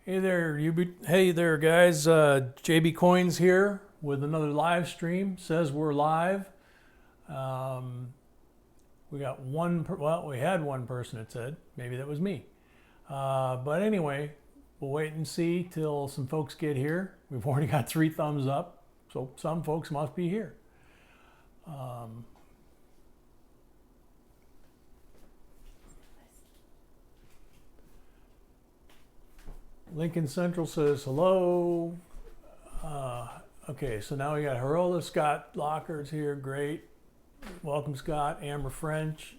Hey there, guys. JB Coins here with another live stream. Says we're live. We got we had one person that said maybe that was me. But anyway, we'll wait and see till some folks get here. We've already got 3 thumbs up, so some folks must be here. Lincoln Central says hello. Okay, so now we got Harola Scott Lockers here. Great. Welcome, Scott. Amber French.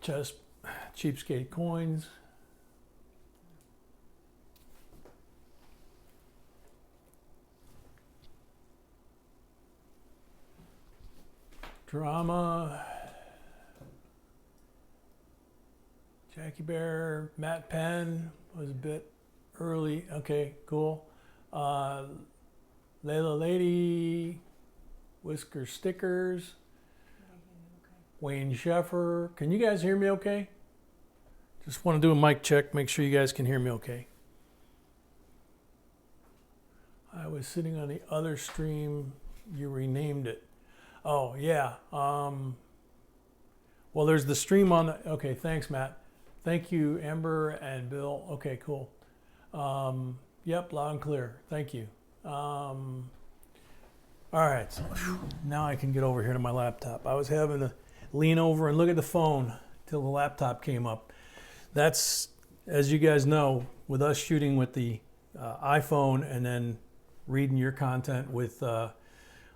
Cheapskate Coins. Drama. Jackie Bear, Matt Penn was a bit early. Okay, cool. Layla Lady, Whisker Stickers, Wayne Sheffer. Can you guys hear me okay? Just want to do a mic check, make sure you guys can hear me okay. I was sitting on the other stream, you renamed it. Oh, yeah. Well, there's the stream on the, okay, thanks, Matt. Thank you, Amber and Bill. Okay, cool. Yep, loud and clear. Thank you. All right, so now I can get over here to my laptop. I was having to lean over and look at the phone till the laptop came up. That's, as you guys know, with us shooting with the iPhone and then reading your content with on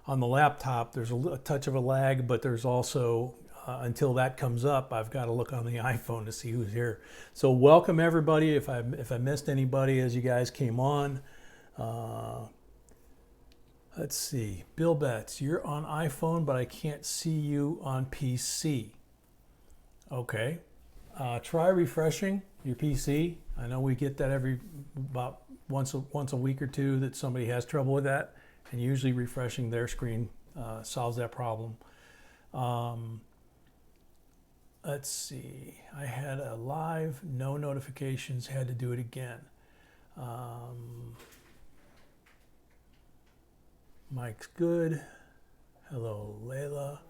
the laptop, there's a touch of a lag, but there's also until that comes up, I've got to look on the iPhone to see who's here. So welcome everybody. If I missed anybody as you guys came on, let's see. Bill Betts, you're on iPhone, but I can't see you on PC. Okay. Try refreshing your PC. I know we get that about once a week or two that somebody has trouble with that, and usually refreshing their screen solves that problem. Let's see, I had a live, no notifications, had to do it again. Mike's good. Hello, Layla.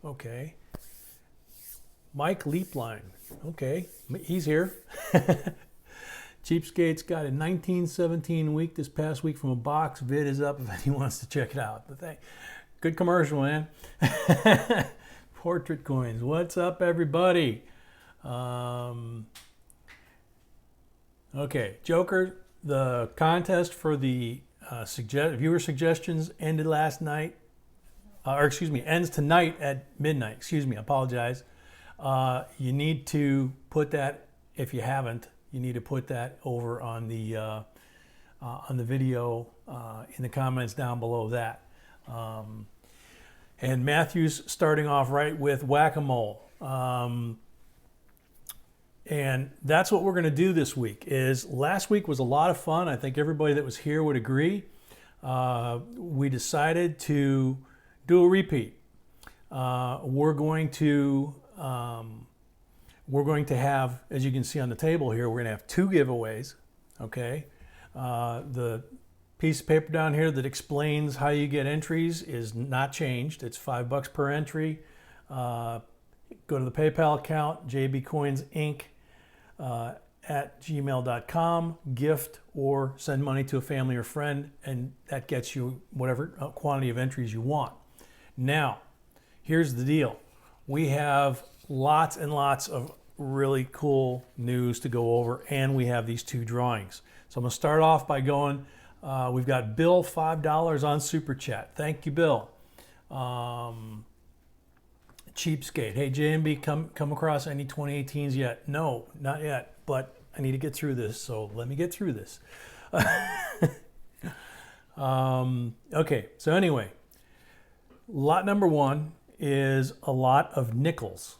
Okay. Mike Leapline, okay, he's here. Cheapskate's got a 1917 week this past week from a box. Vid is up if anyone wants to check it out. But good commercial, man. Portrait Coins. What's up, everybody? Okay, Joker, the contest for the viewer suggestions ended last night. Ends tonight at midnight. Excuse me, I apologize. You need to put that, if you haven't, you need to put that over on the video in the comments down below that. And Matthew's starting off right with whack-a-mole. And that's what we're going to do this week. Last week was a lot of fun. I think everybody that was here would agree. We decided to do a repeat. We're going to have, as you can see on the table here, we're going to have 2 giveaways. Okay. The piece of paper down here that explains how you get entries is not changed. It's $5 per entry. Go to the PayPal account, JBCOINSINC at gmail.com, gift or send money to a family or friend, and that gets you whatever quantity of entries you want. Now, here's the deal. We have lots and lots of really cool news to go over, and we have these 2 drawings. So I'm going to start off by going, we've got Bill, $5 on Super Chat. Thank you, Bill. Cheapskate. Hey, JMB, come across any 2018s yet? No, not yet, but I need to get through this, so let me get through this. Okay, so anyway, lot number 1 is a lot of nickels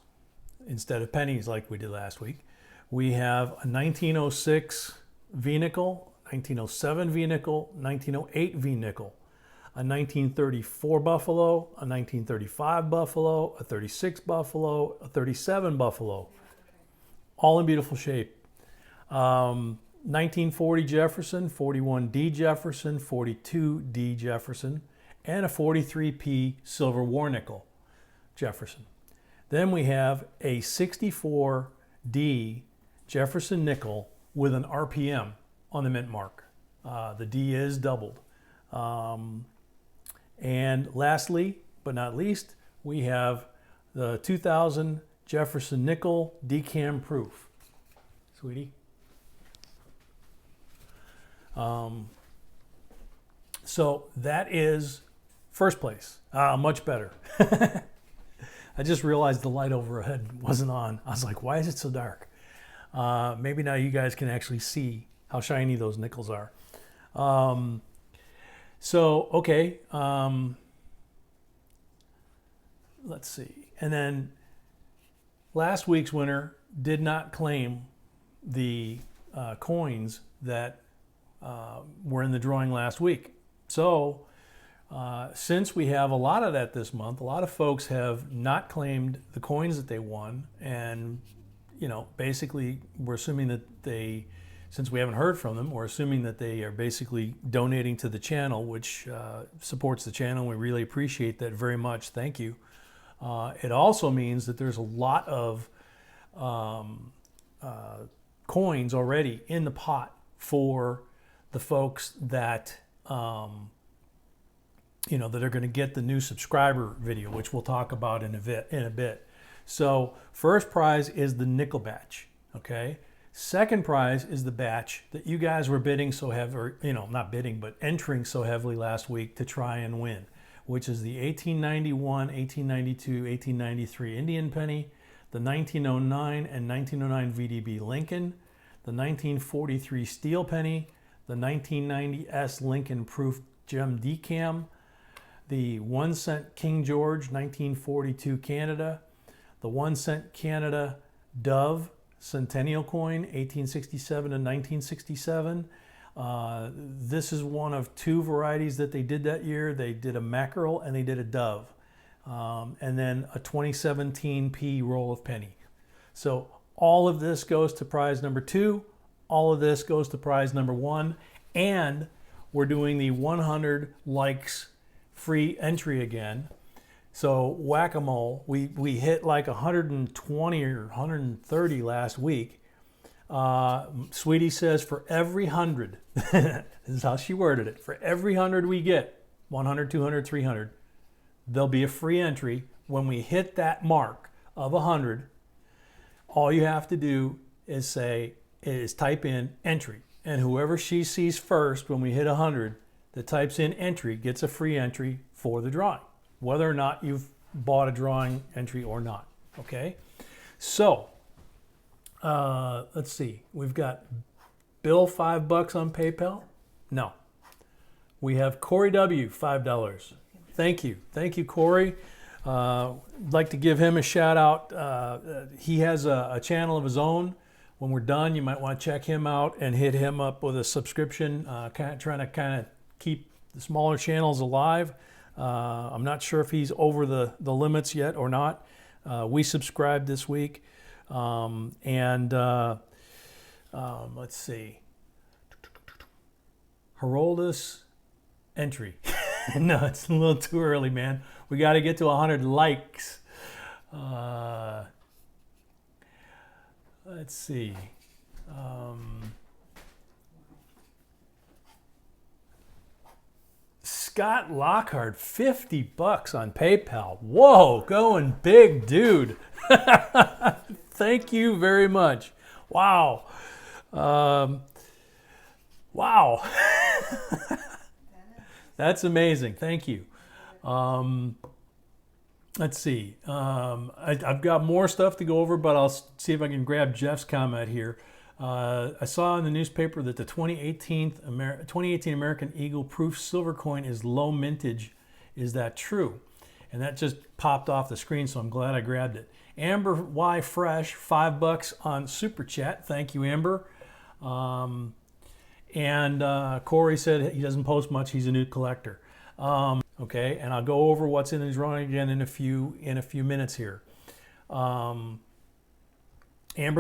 instead of pennies like we did last week. We have a 1906 V-nickel, 1907 V-nickel, 1908 V-nickel. a 1934 Buffalo, a 1935 Buffalo, a 36 Buffalo, a 37 Buffalo, all in beautiful shape. 1940 Jefferson, 41D Jefferson, 42D Jefferson, and a 43P silver war nickel Jefferson. Then we have a 64D Jefferson nickel with an RPM on the mint mark. The D is doubled. And lastly, but not least, we have the 2000 Jefferson nickel decam proof. Sweetie. So that is first place. Much better. I just realized the light overhead wasn't on. I was like, why is it so dark? Maybe now you guys can actually see how shiny those nickels are. Okay. Let's see. And then last week's winner did not claim the coins that were in the drawing last week. So since we have a lot of that this month, a lot of folks have not claimed the coins that they won. And, you know, basically we're assuming that since we haven't heard from them, we're assuming that they are basically donating to the channel, which supports the channel. We really appreciate that very much. Thank you. It also means that there's a lot of coins already in the pot for the folks that that are going to get the new subscriber video, which we'll talk about in a bit. So first prize is the nickel batch. Okay. Second prize is the batch that you guys were bidding so heavily, not bidding, but entering so heavily last week to try and win, which is the 1891, 1892, 1893 Indian penny, the 1909 and 1909 VDB Lincoln, the 1943 steel penny, the 1990 S Lincoln Proof Gem Decam, the 1 cent King George 1942 Canada, the 1 cent Canada Dove Centennial Coin 1867 and 1967. This is one of two varieties that they did that year. They did a mackerel and they did a dove. And then a 2017 P roll of penny. So all of this goes to prize number 2. All of this goes to prize number 1. And we're doing the 100 likes free entry again. So whack-a-mole, we hit like 120 or 130 last week. Sweetie says for every 100, this is how she worded it, for every 100 we get, 100, 200, 300, there'll be a free entry. When we hit that mark of 100, all you have to do is type in entry. And whoever she sees first when we hit 100 that types in entry gets a free entry for the drawing, whether or not you've bought a drawing entry or not. Okay, so let's see. We've got Bill $5 on PayPal. No, we have Corey W $5. Thank you, Corey. I'd like to give him a shout out. He has a channel of his own. When we're done, you might want to check him out and hit him up with a subscription. Trying to keep the smaller channels alive. I'm not sure if he's over the limits yet or not. We subscribed this week. Let's see. Heroldus entry. No, it's a little too early, man. We got to get to 100 likes. Let's see. Scott Lockhart, $50 on PayPal. Whoa, going big, dude. Thank you very much. Wow. Wow. That's amazing. Thank you. Let's see. I've got more stuff to go over, but I'll see if I can grab Jeff's comment here. I saw in the newspaper that the 2018 American Eagle Proof silver coin is low mintage. Is that true? And that just popped off the screen, so I'm glad I grabbed it. Amber Y Fresh, $5 on Super Chat. Thank you, Amber. And Corey said he doesn't post much. He's a new collector. Okay, and I'll go over what's in the drawing again in a few minutes here. Amber,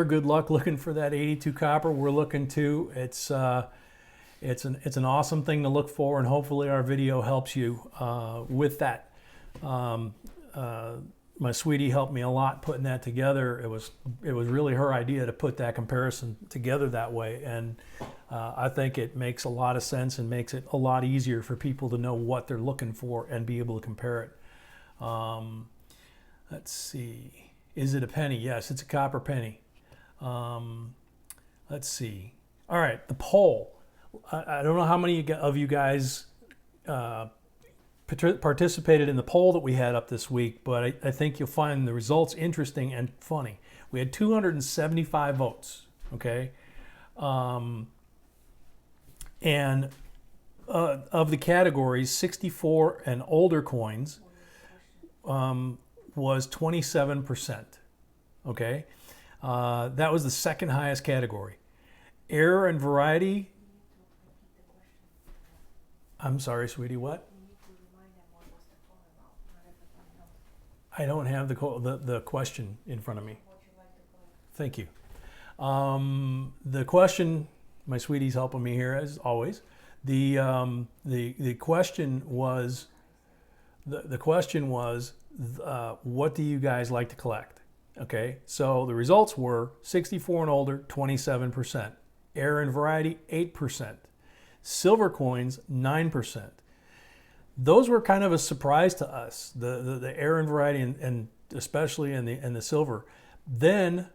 good luck looking for that 82 copper. We're looking too. It's an awesome thing to look for, and hopefully our video helps you with that. My sweetie helped me a lot putting that together. It was really her idea to put that comparison together that way, and I think it makes a lot of sense and makes it a lot easier for people to know what they're looking for and be able to compare it. Let's see. Is it a penny? Yes, it's a copper penny. Let's see. All right, the poll. I don't know how many of you guys participated in the poll that we had up this week, but I think you'll find the results interesting and funny. We had 275 votes, okay? And of the categories, 64 and older coins was 27%, okay? That was the second highest category. Error and variety. I'm sorry, sweetie, what? I don't have the question in front of me. Thank you. The question, my sweetie's helping me here as always. The question was what do you guys like to collect? Okay, so the results were 64 and older, 27%. Error and variety, 8%. Silver coins, 9%. Those were kind of a surprise to us, the error and variety, and especially in the silver. Then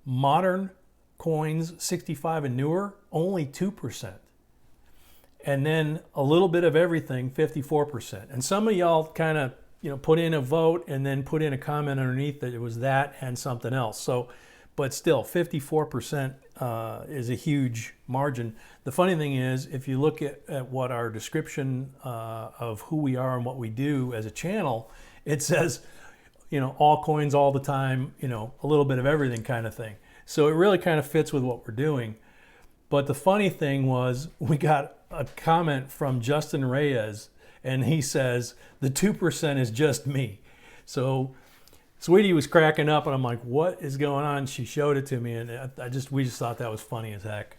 modern coins, 65 and newer, only 2%. And then a little bit of everything, 54%. And some of y'all kind of put in a vote and then put in a comment underneath that it was that and something else. So, but still, 54% is a huge margin. The funny thing is, if you look at what our description of who we are and what we do as a channel, it says, all coins all the time, a little bit of everything kind of thing. So it really kind of fits with what we're doing. But the funny thing was, we got a comment from Justin Reyes, and he says, the 2% is just me. So Sweetie was cracking up, and I'm like, what is going on? She showed it to me, and we just thought that was funny as heck.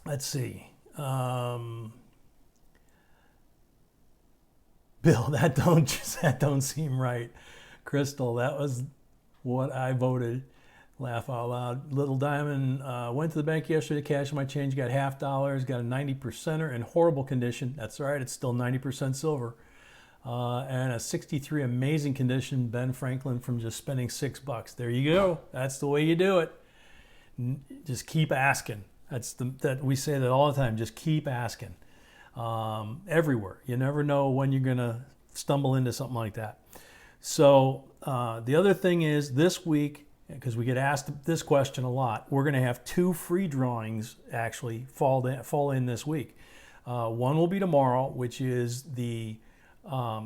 Let's see. Bill, that don't seem right. Crystal, that was what I voted. Laugh out loud. Little Diamond went to the bank yesterday to cash my change, got $50, got a 90%er in horrible condition. That's all right, it's still 90% silver. And a 63 amazing condition, Ben Franklin, from just spending $6. There you go. That's the way you do it. Just keep asking. That we say that all the time. Just keep asking. Everywhere. You never know when you're gonna stumble into something like that. So the other thing is, this week, because we get asked this question a lot, we're gonna have 2 free drawings actually fall in this week. One will be tomorrow, which is the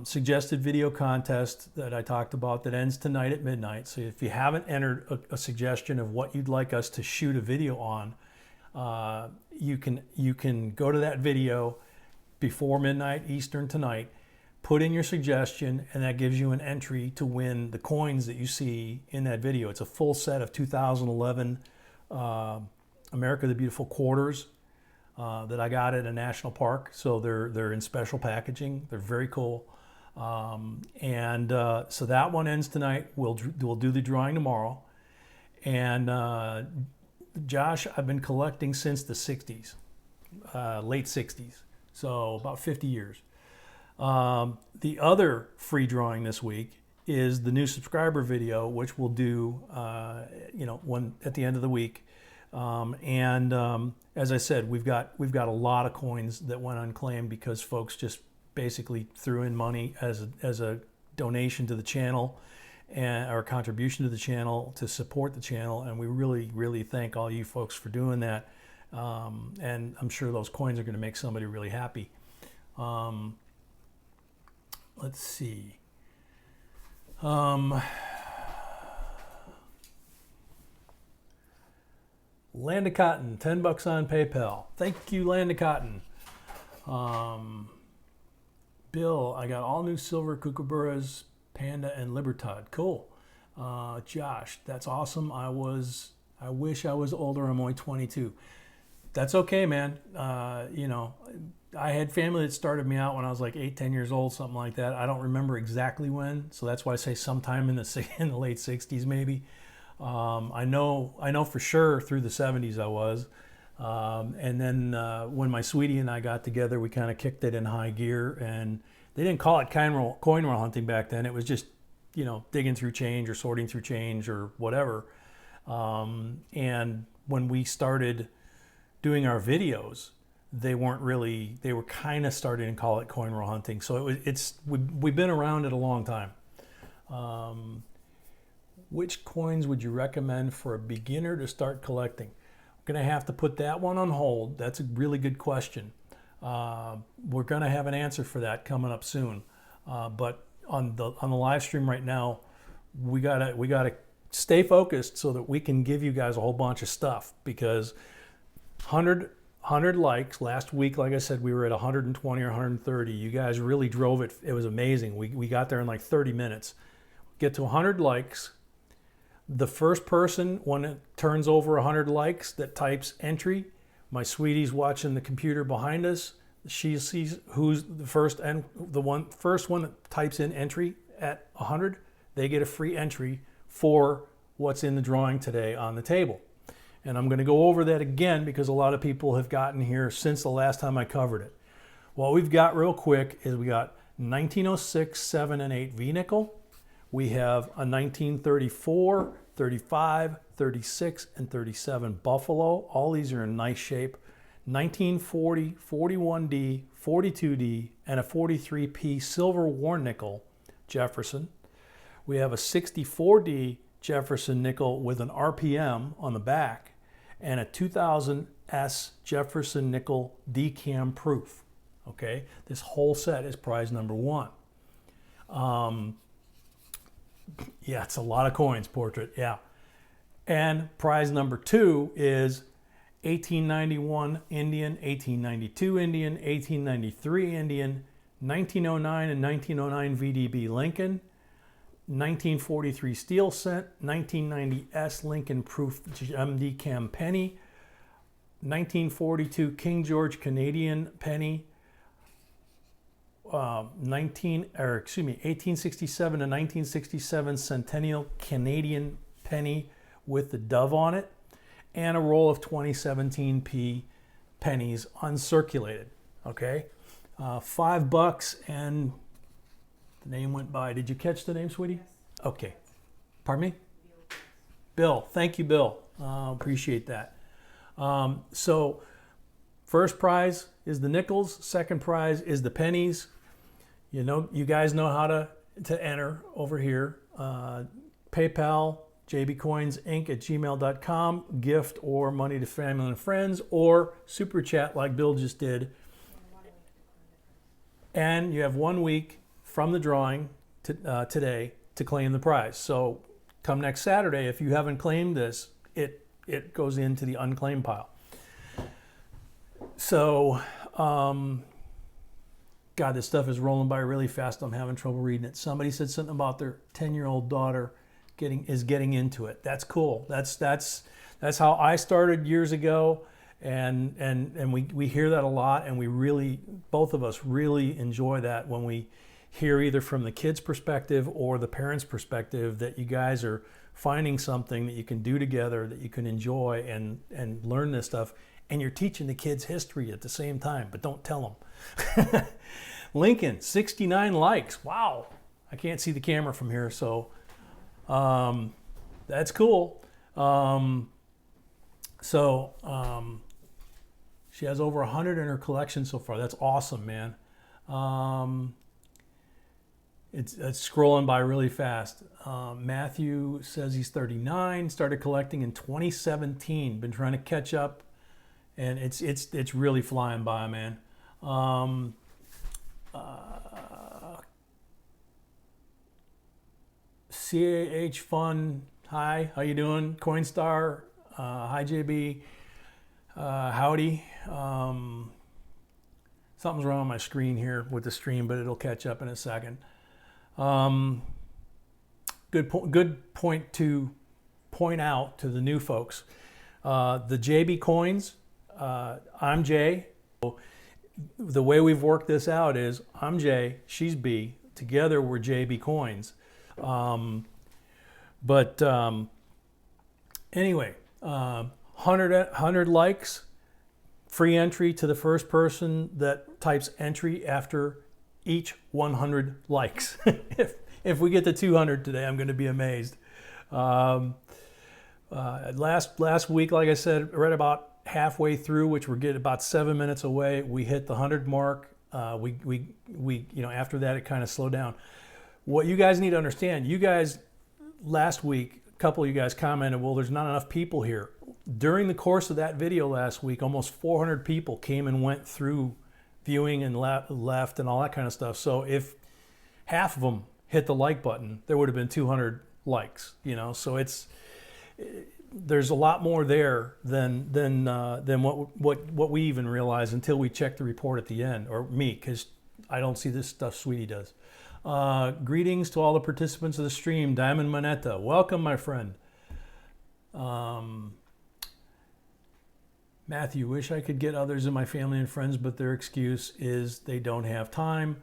suggested video contest that I talked about that ends tonight at midnight. So if you haven't entered a suggestion of what you'd like us to shoot a video on, you can go to that video before midnight Eastern tonight, put in your suggestion, and that gives you an entry to win the coins that you see in that video. It's a full set of 2011 America the Beautiful quarters that I got at a national park. So they're in special packaging. They're very cool. So that one ends tonight. We'll do the drawing tomorrow. And Josh, I've been collecting since the 60s, late 60s. So about 50 years. The other free drawing this week is the new subscriber video, which we'll do, one at the end of the week. As I said, we've got a lot of coins that went unclaimed because folks just basically threw in money as a donation to the channel or contribution to the channel to support the channel, and we really, really thank all you folks for doing that. And I'm sure those coins are going to make somebody really happy. Let's see. Land of Cotton, $10 on PayPal. Thank you, Land of Cotton. Bill, I got all new silver kookaburras, Panda and Libertad. Cool. Josh, that's awesome. I wish I was older. I'm only 22. That's okay, man. You know, I had family that started me out when I was like 8, 10 years old, something like that. I don't remember exactly when, so that's why I say sometime in the late 60s maybe. I know for sure through the 70s I was. And then when my sweetie and I got together, we kind of kicked it in high gear, and they didn't call it coin roll hunting back then. It was just, you know, digging through change or sorting through change or whatever. And when we started doing our videos, they were kind of starting to call it coin roll hunting. So we've been around it a long time. Which coins would you recommend for a beginner to start collecting? I'm going to have to put that one on hold. That's a really good question. We're going to have an answer for that coming up soon. But on the live stream right now, we gotta stay focused so that we can give you guys a whole bunch of stuff, because 100 likes last week. Like I said, we were at 120 or 130. You guys really drove it. It was amazing. We got there in like 30 minutes. Get to 100 likes. The first person, when it turns over 100 likes, that types entry, my sweetie's watching the computer behind us. She sees who's the first one that types in entry at 100. They get a free entry for what's in the drawing today on the table. And I'm going to go over that again because a lot of people have gotten here since the last time I covered it. What we've got real quick is we got 1906, 7, and 8 V-nickel. We have a 1934, 35, 36, and 37 Buffalo. All these are in nice shape. 1940, 41D, 42D, and a 43P silver worn nickel Jefferson. We have a 64D Jefferson nickel with an RPM on the back, and a 2000S Jefferson nickel decam proof. Okay, this whole set is prize number 1. Yeah, it's a lot of coins, Portrait, yeah. And prize number 2 is 1891 Indian, 1892 Indian, 1893 Indian, 1909 and 1909 VDB Lincoln, 1943 Steel Cent, 1990 S Lincoln Proof MD Cam Penny, 1942 King George Canadian Penny, 1867 to 1967 Centennial Canadian Penny with the dove on it, and a roll of 2017P pennies uncirculated. Okay, $5, and the name went by. Did you catch the name, sweetie? Yes. Okay. Pardon me? Bill. Thank you, Bill. Appreciate that. So first prize is the nickels. Second prize is the pennies. You know, you guys know how to enter over here. PayPal, JBCOINSINC at gmail.com, gift or money to family and friends, or super chat like Bill just did. And you have 1 week from the drawing today to claim the prize. So come next Saturday, if you haven't claimed this, it goes into the unclaimed pile. So, God, this stuff is rolling by really fast. I'm having trouble reading it. Somebody said something about their 10-year-old daughter getting into it. That's cool. That's how I started years ago, and we hear that a lot, and we really, both of us really enjoy that when we hear either from the kids' perspective or the parents' perspective that you guys are finding something that you can do together, that you can enjoy and learn this stuff, and you're teaching the kids history at the same time, but don't tell them. Lincoln, 69 likes. Wow. I can't see the camera from here, so that's cool. She has over 100 in her collection so far. That's awesome, man. It's scrolling by really fast. Matthew says he's 39, started collecting in 2017, been trying to catch up, and it's really flying by, man. CAH Fun, hi, how you doing? Coinstar, hi JB, howdy. Something's wrong on my screen here with the stream, but it'll catch up in a second. Good point to point out to the new folks. The JB Coins, I'm Jay. The way we've worked this out is I'm Jay, she's B. Together we're JB Coins. Anyway, 100 likes, free entry to the first person that types entry after each 100 likes. If we get to 200 today, I'm going to be amazed. Last week, like I said, right about halfway through, which we're getting about 7 minutes away, we hit the 100 mark. After that, it kind of slowed down. What you guys need to understand, you guys last week, a couple of you guys commented, well, there's not enough people here. During the course of that video last week, almost 400 people came and went through viewing and left and all that kind of stuff. So if half of them hit the like button, there would have been 200 likes. So there's a lot more there than what we even realize until we check the report at the end, or me, because I don't see this stuff Sweetie does. Greetings to all the participants of the stream. Diamond Moneta, welcome, my friend. Matthew, wish I could get others in my family and friends, but their excuse is they don't have time.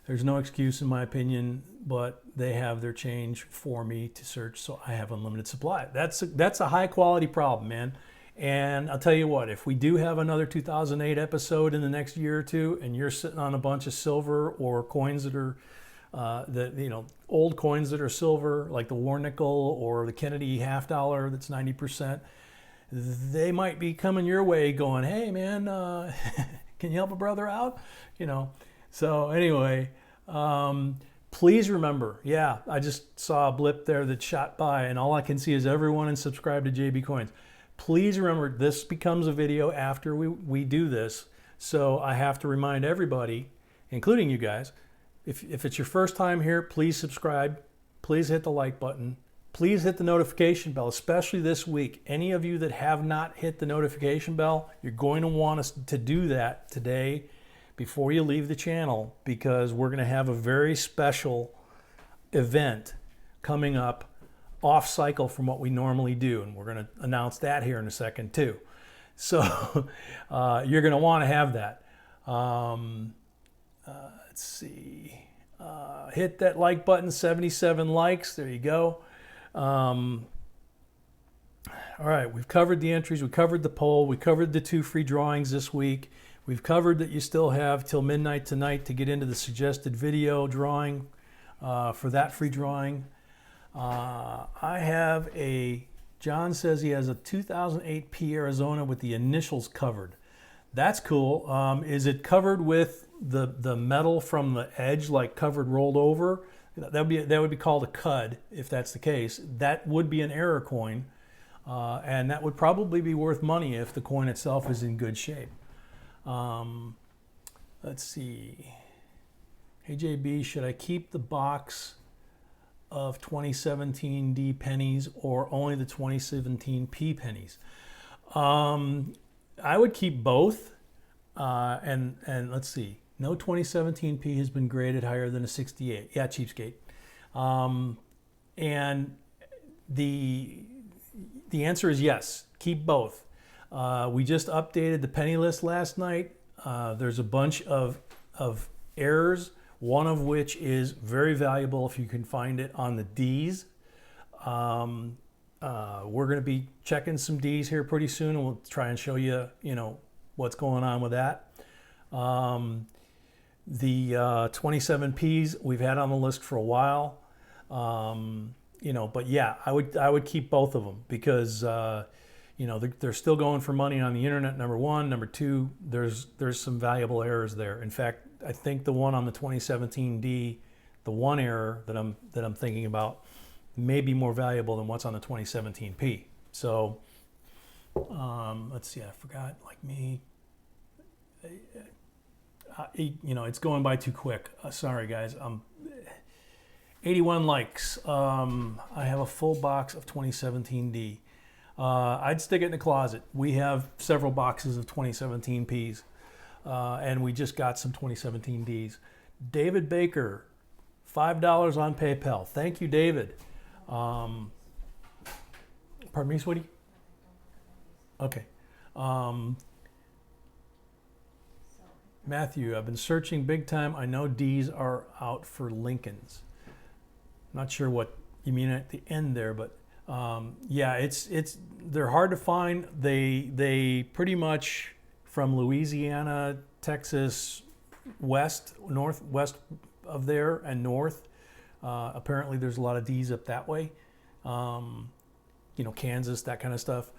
There's no excuse in my opinion, but they have their change for me to search, so I have unlimited supply. That's a high quality problem, man. And I'll tell you what, if we do have another 2008 episode in the next year or two, and you're sitting on a bunch of silver or coins that are old coins that are silver, like the War Nickel or the Kennedy $50 that's 90%, they might be coming your way going, hey man, can you help a brother out? So anyway, please remember, I just saw a blip there that shot by, and all I can see is everyone and subscribe to JB Coins. Please remember, this becomes a video after we do this, so I have to remind everybody, including you guys, if it's your first time here, please subscribe, please hit the like button, please hit the notification bell, especially this week. Any of you that have not hit the notification bell, you're going to want us to do that today before you leave the channel, because we're going to have a very special event coming up off cycle from what we normally do, and we're going to announce that here in a second too. So you're going to want to have that. Let's see, hit that like button, 77 likes, there you go. All right, we've covered the entries, we covered the poll, we covered the 2 free drawings this week. We've covered that you still have till midnight tonight to get into the suggested video drawing for that free drawing. I have John says he has a 2008 P Arizona with the initials covered. That's cool. Is it covered with the metal from the edge, like covered rolled over? That would be called a cud if that's the case. That would be an error coin, and that would probably be worth money if the coin itself is in good shape. Let's see. Hey JB, should I keep the box of 2017 D pennies or only the 2017 P pennies? I would keep both. And let's see. No 2017 P has been graded higher than a 68. Yeah, cheapskate. And the answer is yes. Keep both. We just updated the penny list last night. There's a bunch of errors, one of which is very valuable if you can find it on the Ds. We're going to be checking some Ds here pretty soon, and we'll try and show you, what's going on with that. The 27 Ps we've had on the list for a while, but yeah, I would keep both of them because they're still going for money on the internet. Number one, number two, there's some valuable errors there. In fact, I think the one on the 2017 D, the one error that I'm thinking about, may be more valuable than what's on the 2017 P. So let's see, I forgot, like me. It's going by too quick. Sorry, guys. 81 likes. I have a full box of 2017 D. I'd stick it in the closet. We have several boxes of 2017 Ps. And we just got some 2017 Ds. David Baker, $5 on PayPal. Thank you, David. Pardon me, sweetie? Okay. Matthew, I've been searching big time. I know Ds are out for Lincolns. Not sure what you mean at the end there, but yeah, they're hard to find. They pretty much from Louisiana, Texas, northwest of there and north. Apparently there's a lot of Ds up that way. Kansas, that kind of stuff.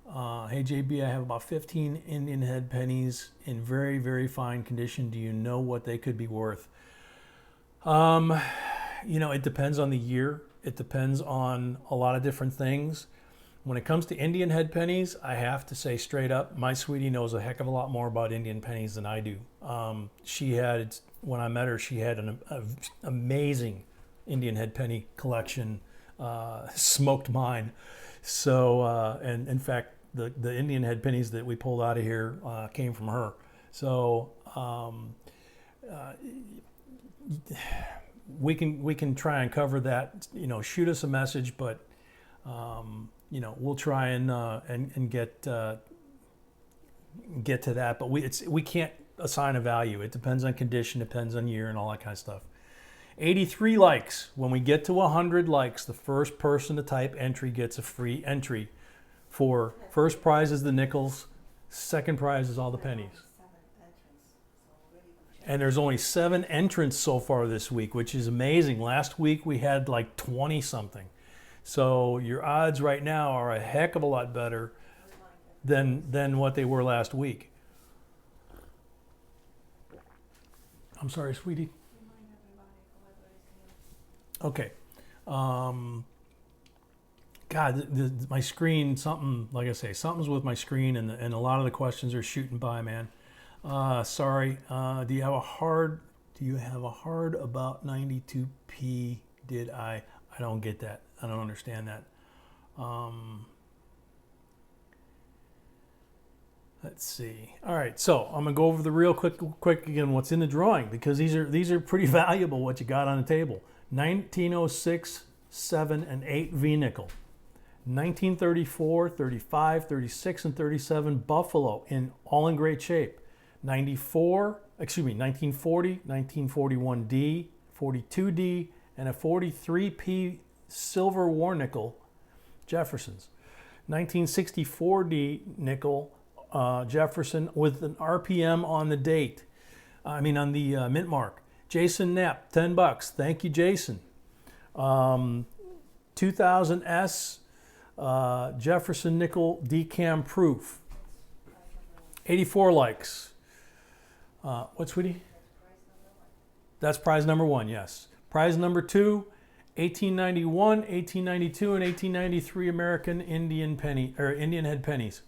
Hey JB, I have about 15 Indian head pennies in very, very fine condition. Do you know what they could be worth? It depends on the year. It depends on a lot of different things. When it comes to Indian head pennies, I have to say straight up, my sweetie knows a heck of a lot more about Indian pennies than I do. When I met her, she had an amazing Indian head penny collection, smoked mine. So, and in fact, the Indian head pennies that we pulled out of here came from her. So, we can try and cover that. Shoot us a message, but we'll try and get to that. But we can't assign a value. It depends on condition, depends on year, and all that kind of stuff. 83 likes. When we get to 100 likes, the first person to type entry gets a free entry. For first prize is the nickels, second prize is all the pennies. And there's only 7 entrants so far this week, which is amazing. Last week we had like 20 something. So your odds right now are a heck of a lot better than what they were last week. I'm sorry, sweetie. Okay. God, my screen, like I say, something's with my screen, and a lot of the questions are shooting by, man. Sorry. Do you have a hard about 92p? I don't get that. I don't understand that. Let's see. All right, so I'm gonna go over the real quick again. What's in the drawing, because these are pretty valuable. What you got on the table: 1906, 7, and 8 V nickel. 1934, 35, 36, and 37 Buffalo, all in great shape. 1940, 1941 D, 42 D, and a 43p silver war nickel, Jefferson's. 1964 D nickel, Jefferson, with an RPM on the date. On the mint mark. Jason Knapp, $10. Thank you, Jason. 2000 S Jefferson nickel decam proof. 84 likes. What, sweetie? That's prize number 1, yes. Prize number 2, 1891, 1892, and 1893 American Indian head pennies.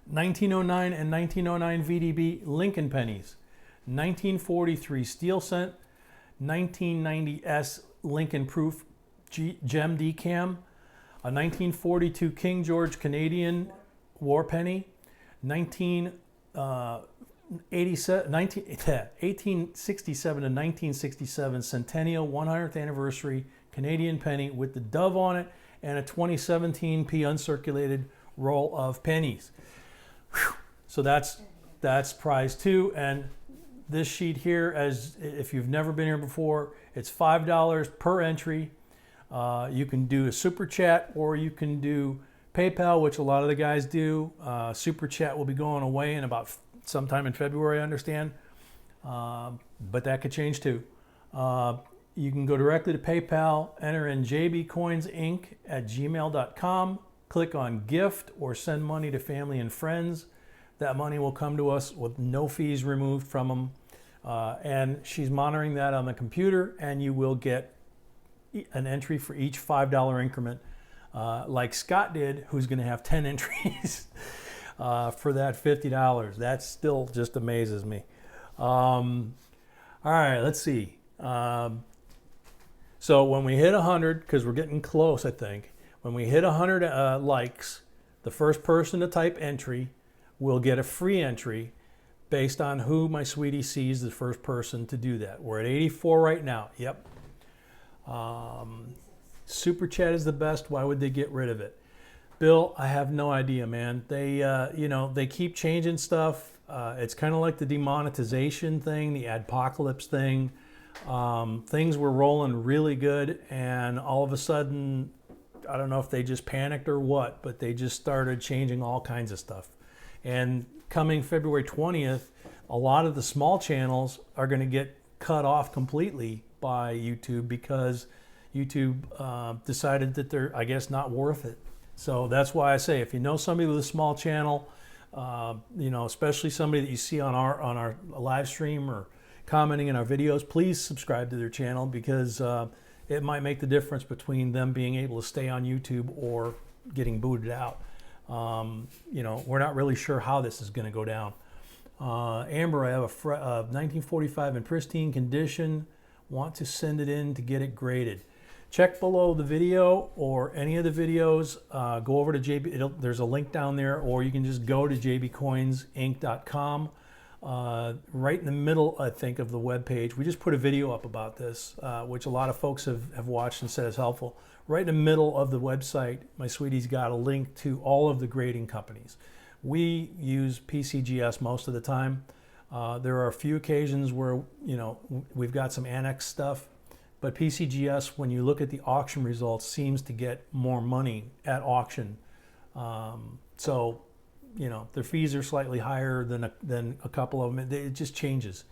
1909 and 1909 VDB Lincoln pennies. 1943 steel cent. 1990 S Lincoln proof gem decam. A 1942 King George Canadian war penny. 1867 to 1967 Centennial 100th Anniversary Canadian penny with the dove on it, and a 2017p uncirculated roll of pennies. Whew. So that's prize 2. And this sheet here, as if you've never been here before, it's $5 per entry. You can do a super chat, or you can do PayPal, which a lot of the guys do. Super chat will be going away in about sometime in February, I understand. But that could change too. You can go directly to PayPal, enter in JBCOINSINC at gmail.com, click on gift or send money to family and friends. That money will come to us with no fees removed from them. And she's monitoring that on the computer, and you will get an entry for each $5 increment, like Scott did, who's going to have 10 entries for that $50. That still just amazes me. All right, let's see. So when we hit 100, because we're getting close, I think, when we hit 100 likes, the first person to type entry will get a free entry. based on who my sweetie sees the first person to do that. We're at 84 right now. Yep. Super chat is the best. Why would they get rid of it? Bill, I have no idea, man. They, they keep changing stuff. It's kind of like the demonetization thing, the adpocalypse thing. Things were rolling really good, and all of a sudden, I don't know if they just panicked or what, but they just started changing all kinds of stuff. And coming February 20th, a lot of the small channels are going to get cut off completely by YouTube because YouTube decided that they're, I guess, not worth it. So that's why I say, if you know somebody with a small channel, especially somebody that you see on our live stream or commenting in our videos, please subscribe to their channel, because it might make the difference between them being able to stay on YouTube or getting booted out. We're not really sure how this is going to go down. Amber, I have a 1945 in pristine condition. Want to send it in to get it graded. Check below the video or any of the videos. Go over to JB. There's a link down there, or you can just go to JBCOINSINC.com. Right in the middle, I think, of the web page, we just put a video up about this, which a lot of folks have watched and said is helpful. Right in the middle of the website, my sweetie's got a link to all of the grading companies. We use PCGS most of the time. There are a few occasions where we've got some annex stuff, but PCGS, when you look at the auction results, seems to get more money at auction. So their fees are slightly higher than a couple of them. It just changes.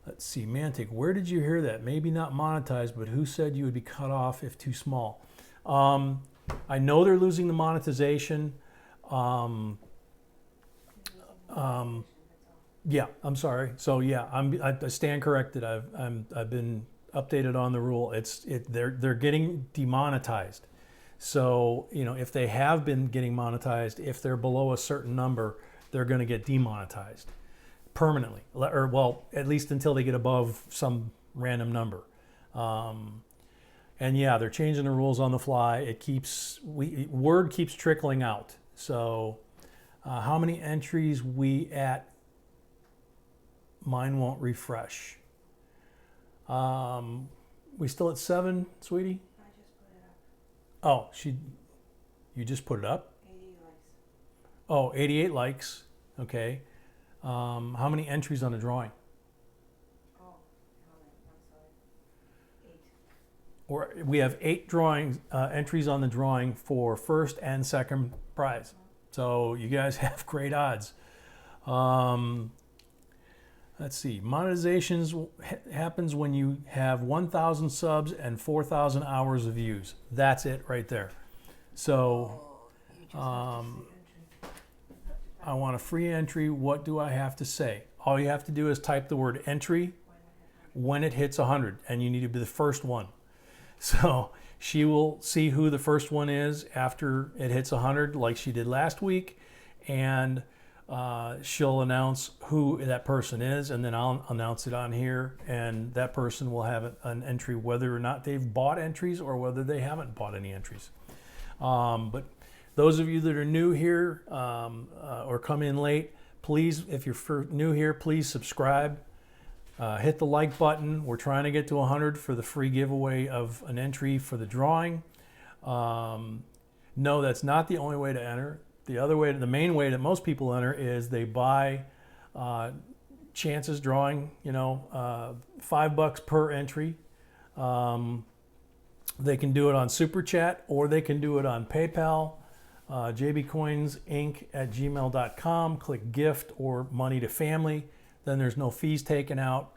Let's see, Mantic, where did you hear that? Maybe not monetized, but who said you would be cut off if too small? I know they're losing the monetization. Yeah, I'm sorry. So yeah, I stand corrected. I've been updated on the rule. They're getting demonetized. So if they have been getting monetized, if they're below a certain number, they're going to get demonetized permanently, or well, at least until they get above some random number. And yeah, they're changing the rules on the fly. Word keeps trickling out. So how many entries we at? Mine won't refresh. We still at 7, sweetie? I just put it up. Oh, you just put it up? 80 likes. Oh, 88 likes. Okay. How many entries on the drawing? Oh, I'm sorry. 8. We have 8 entries on the drawing for first and second prize. So you guys have great odds. Let's see. Monetizations happens when you have 1,000 subs and 4,000 hours of views. That's it right there. So I want a free entry. What do I have to say? All you have to do is type the word entry when it hits 100, and you need to be the first one. So she will see who the first one is after it hits 100, like she did last week, and she'll announce who that person is, and then I'll announce it on here, and that person will have an entry, whether or not they've bought entries or whether they haven't bought any entries. But those of you that are new here or come in late, please, if you're new here, please subscribe. Hit the like button. We're trying to get to 100 for the free giveaway of an entry for the drawing. No, that's not the only way to enter. The main way that most people enter is they buy chances drawing, $5 per entry. They can do it on Super Chat, or they can do it on PayPal, jbcoinsinc@gmail.com. Click gift or money to family. Then there's no fees taken out.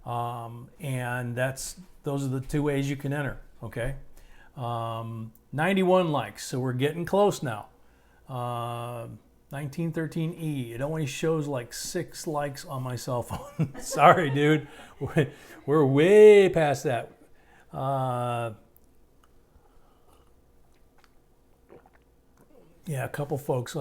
And those are the 2 ways you can enter, okay? 91 likes, so we're getting close now. 1913E, it only shows like 6 likes on my cell phone. Sorry, dude. We're way past that. Yeah, a couple folks.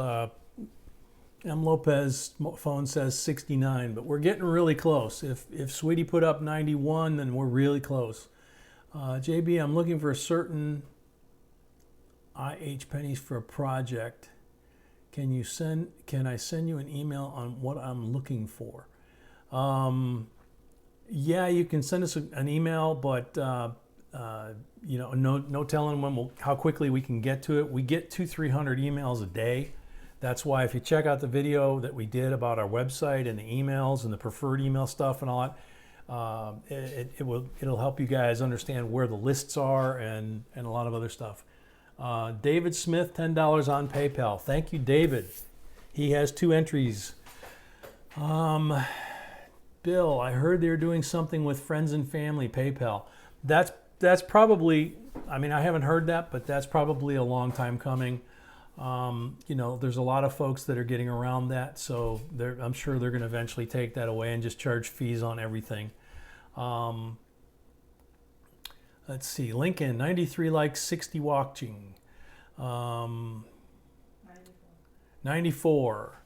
M. Lopez phone says 69, but we're getting really close. If Sweetie put up 91, then we're really close. JB, I'm looking for a certain IH pennies for a project. Can I send you an email on what I'm looking for? Yeah, you can send us an email, but you know, no telling how quickly we can get to it. We get 200-300 emails a day. That's why if you check out the video that we did about our website and the emails and the preferred email stuff and all that, it'll help you guys understand where the lists are and a lot of other stuff. David Smith, $10 on PayPal. Thank you, David. He has 2 entries. Bill, I heard they're doing something with friends and family PayPal. That's probably, I mean, I haven't heard that, but that's probably a long time coming. You know, there's a lot of folks that are getting around that, so I'm sure they're going to eventually take that away and just charge fees on everything. Let's see, Lincoln, 93 likes, 60 watching. 94.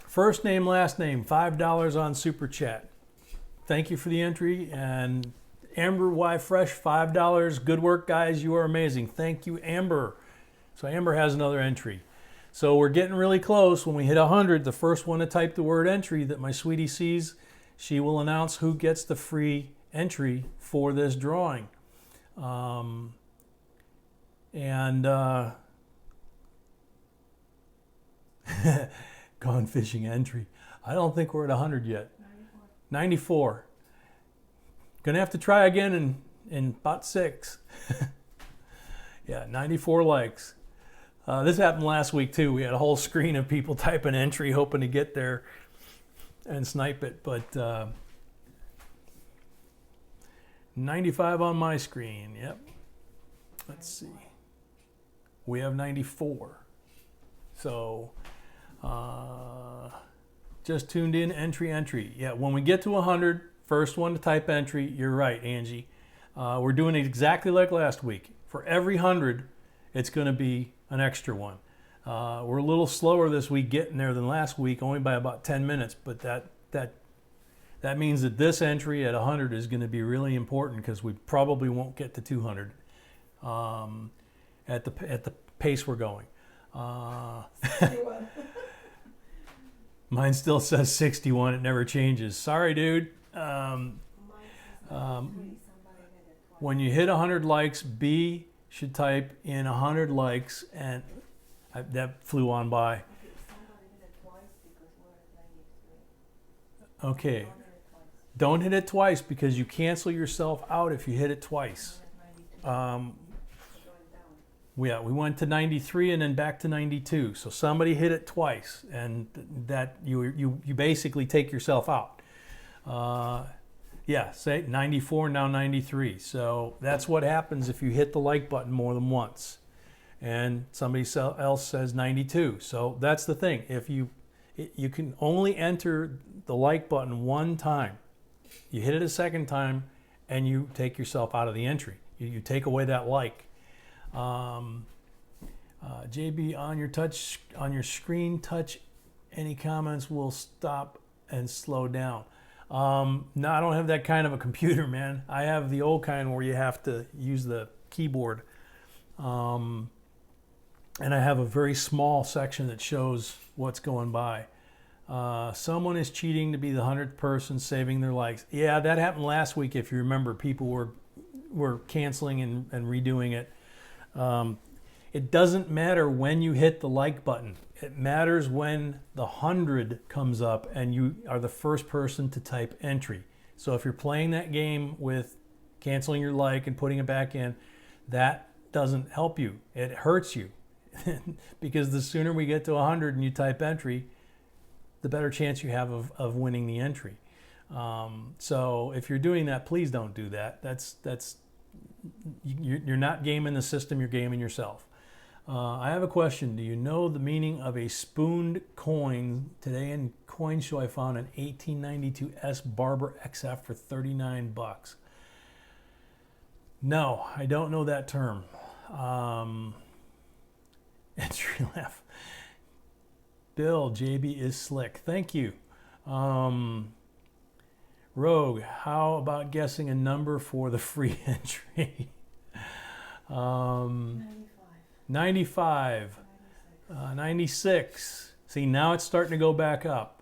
First name, last name, $5 on Super Chat. Thank you for the entry. And Amber Y Fresh, $5. Good work, guys. You are amazing. Thank you, Amber. So Amber has another entry. So we're getting really close. When we hit 100, the first one to type the word entry that my sweetie sees, she will announce who gets the free entry for this drawing. Gone fishing entry. I don't think we're at 100 yet. 94. Gonna have to try again in about 6. Yeah, 94 likes. This happened last week too. We had a whole screen of people typing entry, hoping to get there and snipe it, but 95 on my screen. Yep. Let's see. We have 94. So just tuned in, entry. Yeah, when we get to 100, first one to type entry. You're right, Angie. We're doing it exactly like last week. For every 100, it's going to be an extra one. We're a little slower this week getting there than last week, only by about 10 minutes, but that means that this entry at 100 is going to be really important because we probably won't get to 200 at the pace we're going. Mine still says 61. It never changes. Sorry, dude. When you hit 100 likes, B should type in 100 likes, and that flew on by. Okay. Don't hit it twice because you cancel yourself out if you hit it twice. Yeah, we went to 93 and then back to 92. So somebody hit it twice, and that you basically take yourself out. Yeah, say 94, now 93. So that's what happens if you hit the like button more than once. And somebody else says 92. So that's the thing. If you can only enter the like button one time. You hit it a second time, and you take yourself out of the entry. You take away that like. JB, on your screen touch, any comments will stop and slow down. No, I don't have that kind of a computer, man. I have the old kind where you have to use the keyboard. And I have a very small section that shows what's going by. Someone is cheating to be the 100th person saving their likes. Yeah, that happened last week. If you remember, people were canceling and redoing it. It doesn't matter when you hit the like button. It matters when the 100 comes up and you are the first person to type entry. So if you're playing that game with canceling your like and putting it back in, that doesn't help you. It hurts you. Because the sooner we get to 100 and you type entry, the better chance you have of winning the entry. So if you're doing that, please don't do that. You're not gaming the system, you're gaming yourself. I have a question. Do you know the meaning of a spooned coin? Today in Coin Show, I found an 1892 S Barber XF for $39. No, I don't know that term. Entry laugh. Bill, JB is slick. Thank you. Rogue, how about guessing a number for the free entry? 95. 96. See, now it's starting to go back up.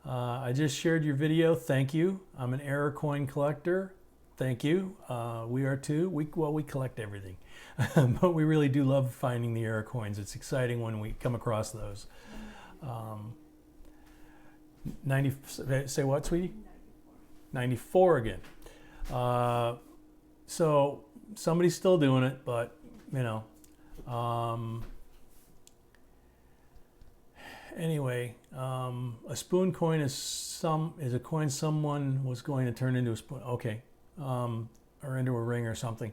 I just shared your video. Thank you. I'm an error coin collector. Thank you. We are too. We collect everything. But we really do love finding the error coins. It's exciting when we come across those. 90, say what, sweetie? 94 again. So somebody's still doing it, but you know. Anyway, a spoon coin is a coin someone was going to turn into a spoon. Okay, or into a ring or something.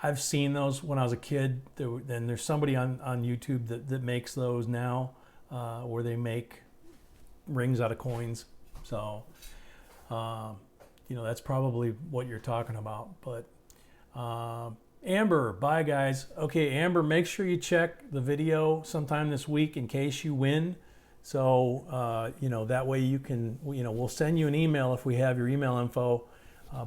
I've seen those when I was a kid. Then there's somebody on YouTube that makes those now, where they make rings out of coins. So, you know, that's probably what you're talking about. But Amber, bye guys. Okay, Amber, make sure you check the video sometime this week in case you win. So, you know, that way you can, you know, we'll send you an email if we have your email info.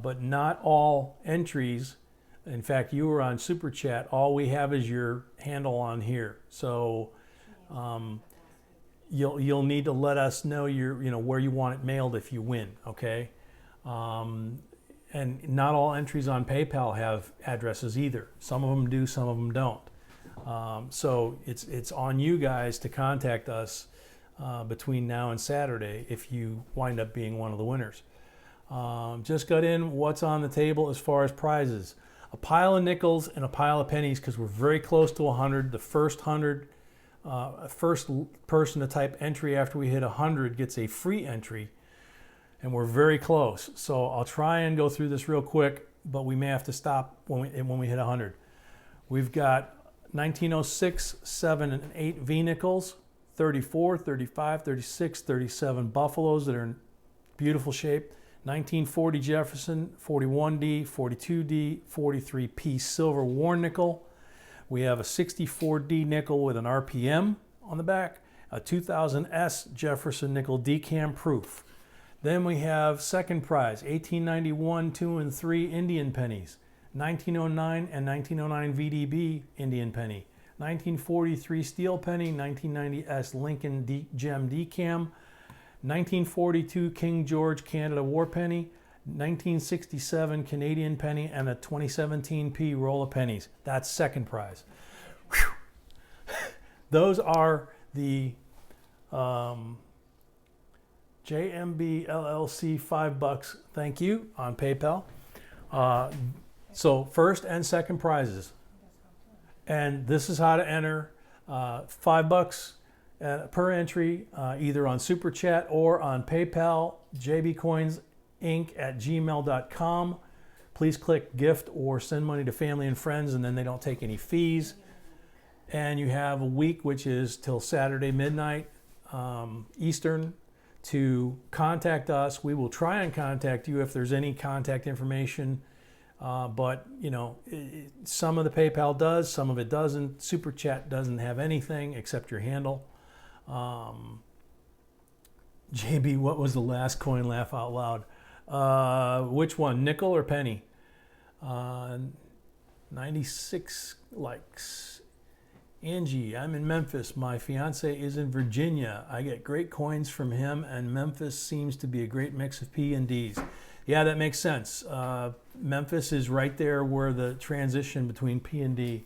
But not all entries. In fact, you were on Super Chat. All we have is your handle on here. So you'll need to let us know where you want it mailed if you win. Okay. And not all entries on PayPal have addresses either. Some of them do, some of them don't. So it's on you guys to contact us between now and Saturday if you wind up being one of the winners. Just got in what's on the table as far as prizes. A pile of nickels and a pile of pennies because we're very close to 100. The first 100, first person to type entry after we hit 100 gets a free entry. And we're very close. So I'll try and go through this real quick, but we may have to stop when we hit 100. We've got 1906, 7, and 8 V nickels, 34, 35, 36, 37 buffaloes that are in beautiful shape. 1940 Jefferson, 41D, 42D, 43P silver worn nickel. We have a 64D nickel with an RPM on the back, a 2000S Jefferson nickel decam proof. Then we have second prize, 1891 2 and 3 Indian pennies, 1909 and 1909 VDB Indian penny, 1943 steel penny, 1990S Lincoln gem decam, 1942 King George Canada War penny, 1967 Canadian penny, and a 2017 P roll of pennies. That's second prize. Whew. Those are the JMB LLC $5. Thank you on PayPal. So first and second prizes. And this is how to enter. $5 per entry, either on Super Chat or on PayPal, JBCOINSINC@gmail.com. Please click gift or send money to family and friends, and then they don't take any fees. And you have a week, which is till Saturday midnight Eastern, to contact us. We will try and contact you if there's any contact information. But, you know, some of the PayPal does, some of it doesn't. Super Chat doesn't have anything except your handle. JB, what was the last coin? Laugh out loud. Which one, nickel or penny? 96 likes. Angie, I'm in Memphis. My fiance is in Virginia. I get great coins from him, and Memphis seems to be a great mix of P and Ds. Yeah, that makes sense. Memphis is right there where the transition between P and D.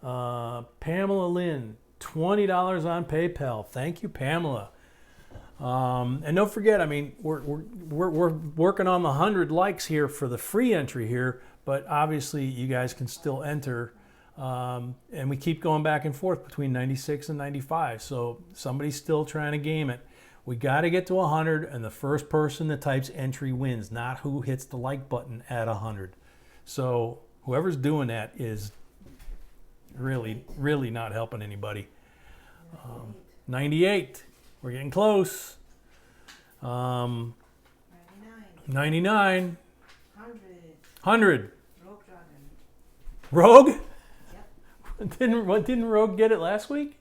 Pamela Lynn, $20 on PayPal. Thank you, Pamela. And don't forget, I mean, we're working on the 100 likes here for the free entry here, but obviously you guys can still enter. And we keep going back and forth between 96 and 95. So somebody's still trying to game it. We got to get to 100, and the first person that types entry wins, not who hits the like button at 100. So whoever's doing that is really, really not helping anybody. 98. We're getting close. 99. 100. Rogue Dragon. Rogue? Yep. Didn't Rogue get it last week?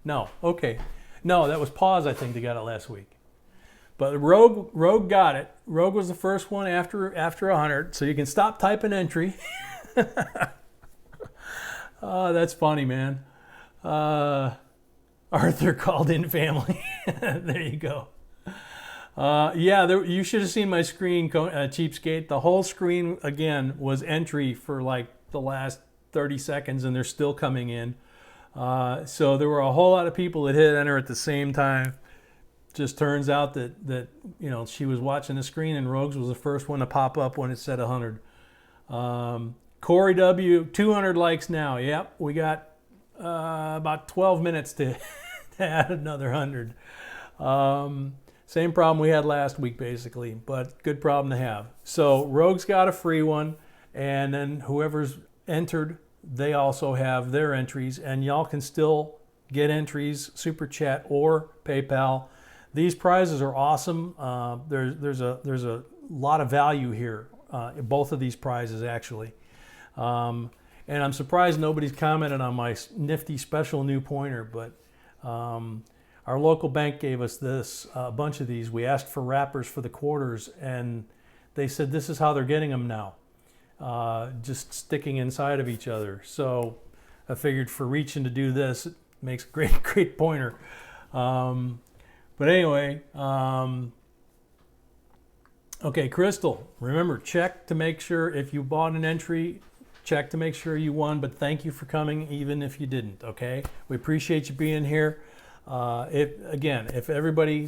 No. No. Okay. No, that was Pause, I think, that got it last week. But Rogue got it. Rogue was the first one after 100, so you can stop typing entry. Oh, that's funny, man. Arthur called in family. There you go. Yeah, you should have seen my screen, cheapskate. The whole screen, again, was entry for like the last 30 seconds, and they're still coming in. So there were a whole lot of people that hit enter at the same time. Just turns out that she was watching the screen, and Rogues was the first one to pop up when it said 100. Corey W, 200 likes now. Yep, we got about 12 minutes to add another 100. Same problem we had last week, basically, but good problem to have. So Rogue's got a free one, and then whoever's entered, they also have their entries, and y'all can still get entries, Super Chat or PayPal. These prizes are awesome. There's a lot of value here, in both of these prizes, actually. And I'm surprised nobody's commented on my nifty special new pointer, but our local bank gave us a bunch of these. We asked for wrappers for the quarters, and they said this is how they're getting them now, just sticking inside of each other. So I figured for reaching to do this, it makes a great pointer. But anyway, okay, Crystal, remember, check to make sure if you bought an entry, check to make sure you won, but thank you for coming even if you didn't, okay? We appreciate you being here. If everybody,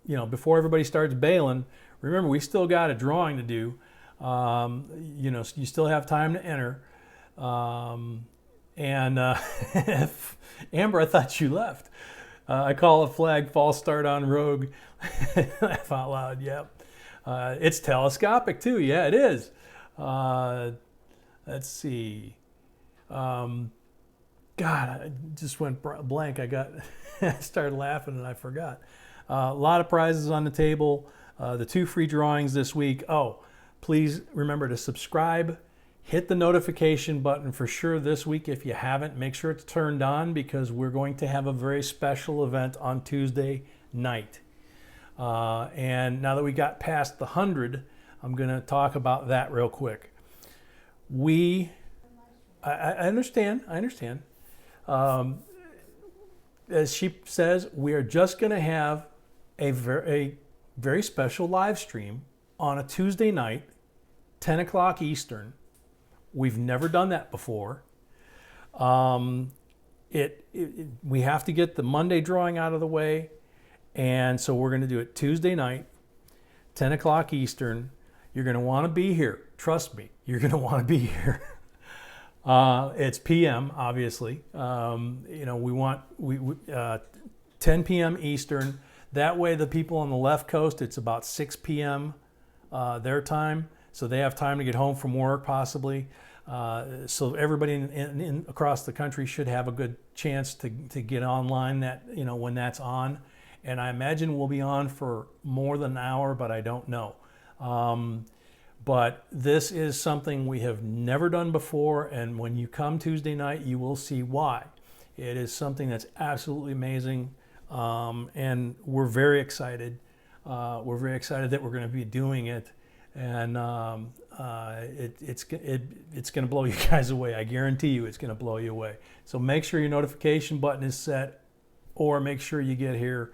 before everybody starts bailing, remember, we still got a drawing to do. You still have time to enter. If, Amber, I thought you left. I call a flag false start on Rogue. Laugh out loud, yep. It's telescopic too, yeah, it is. Let's see. God, I just went blank. I started laughing and I forgot. A lot of prizes on the table. The 2 free drawings this week. Oh, please remember to subscribe. Hit the notification button for sure this week. If you haven't, make sure it's turned on because we're going to have a very special event on Tuesday night. And now that we got past the 100, I'm going to talk about that real quick. I understand. As she says, we are just going to have a very special live stream on a Tuesday night, 10 o'clock Eastern. We've never done that before. We have to get the Monday drawing out of the way, and so we're going to do it Tuesday night, 10 o'clock Eastern. You're going to want to be here. Trust me, you're going to want to be here. It's PM, obviously. We want 10 p.m. Eastern. That way, the people on the left coast, it's about 6 p.m. Their time. So they have time to get home from work, possibly. So everybody in across the country should have a good chance to get online when that's on. And I imagine we'll be on for more than an hour, but I don't know. But this is something we have never done before, and when you come Tuesday night, you will see why. It is something that's absolutely amazing, and we're very excited. We're very excited that we're going to be doing it. And it's going to blow you guys away. I guarantee you it's going to blow you away. So make sure your notification button is set, or make sure you get here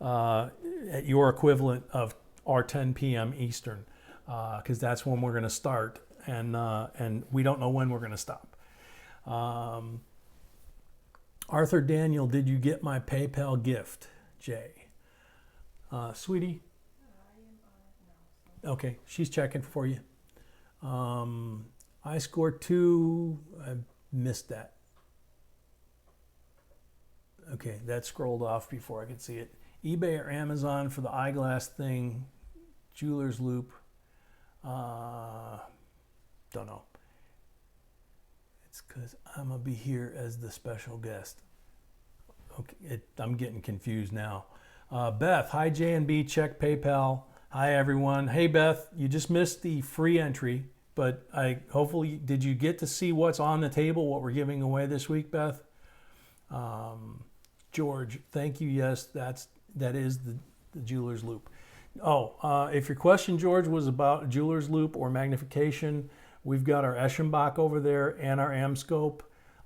at your equivalent of our 10 p.m. Eastern, because that's when we're going to start, and we don't know when we're going to stop. Arthur Daniel, did you get my PayPal gift? Jay. Sweetie? Okay, she's checking for you. I scored 2. I missed that. Okay, that scrolled off before I could see it. eBay or Amazon for the eyeglass thing. Jeweler's loop. Don't know. It's because I'm going to be here as the special guest. Okay, I'm getting confused now. Beth, hi J&B, check PayPal. Hi everyone. Hey Beth, you just missed the free entry, but hopefully did you get to see what's on the table, what we're giving away this week, Beth? George, thank you. Yes, that is the jeweler's loop. If your question, George, was about jeweler's loop or magnification, we've got our Eschenbach over there and our Amscope.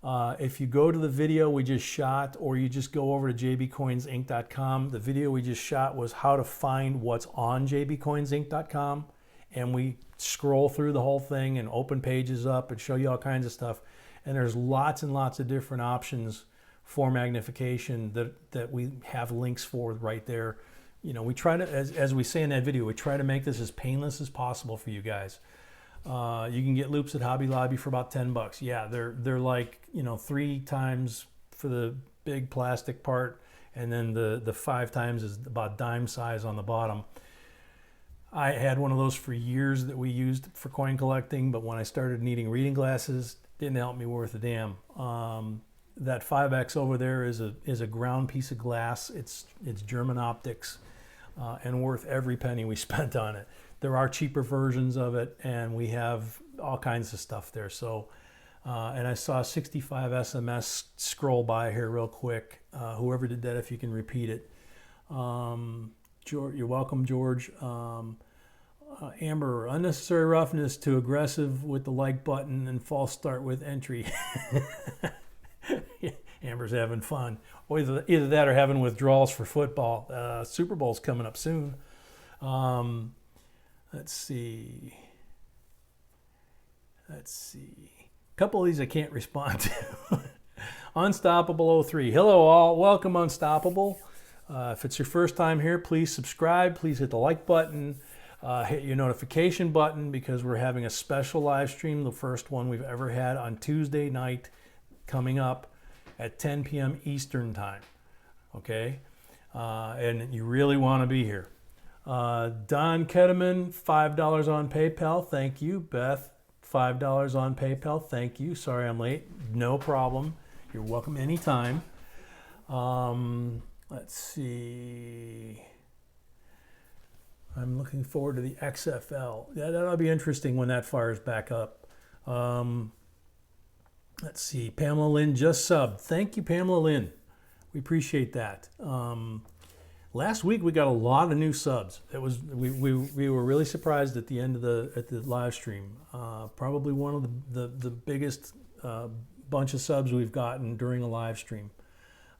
If you go to the video we just shot, or you just go over to jbcoinsinc.com, the video we just shot was how to find what's on jbcoinsinc.com, and we scroll through the whole thing and open pages up and show you all kinds of stuff. And there's lots and lots of different options for magnification that we have links for right there. You know, we try to, as we say in that video, we try to make this as painless as possible for you guys. You can get loops at Hobby Lobby for about $10. Yeah, they're like, you know, 3 times for the big plastic part, and then the 5 times is about dime size on the bottom. I had one of those for years that we used for coin collecting, but when I started needing reading glasses, didn't help me worth a damn. That 5X over there is a ground piece of glass. It's German optics, and worth every penny we spent on it. There are cheaper versions of it, and we have all kinds of stuff there. So, and I saw 65 SMS scroll by here real quick. Whoever did that, if you can repeat it. George, you're welcome, George. Amber, unnecessary roughness to aggressive with the like button and false start with entry. Amber's having fun. Or either that or having withdrawals for football. Super Bowl's coming up soon. Let's see. A couple of these I can't respond to. Unstoppable 03. Hello all. Welcome, Unstoppable. If it's your first time here, please subscribe. Please hit the like button. Hit your notification button, because we're having a special live stream, the first one we've ever had, on Tuesday night coming up at 10 p.m. Eastern time. Okay? And you really want to be here. Don Ketterman, $5 on PayPal. Thank you. Beth, $5 on PayPal. Thank you. Sorry I'm late. No problem. You're welcome anytime. Let's see. I'm looking forward to the XFL. Yeah, that'll be interesting when that fires back up. Let's see. Pamela Lynn just subbed. Thank you, Pamela Lynn. We appreciate that. Last week we got a lot of new subs. It was we were really surprised at the end of the live stream. Probably one of the biggest bunch of subs we've gotten during a live stream.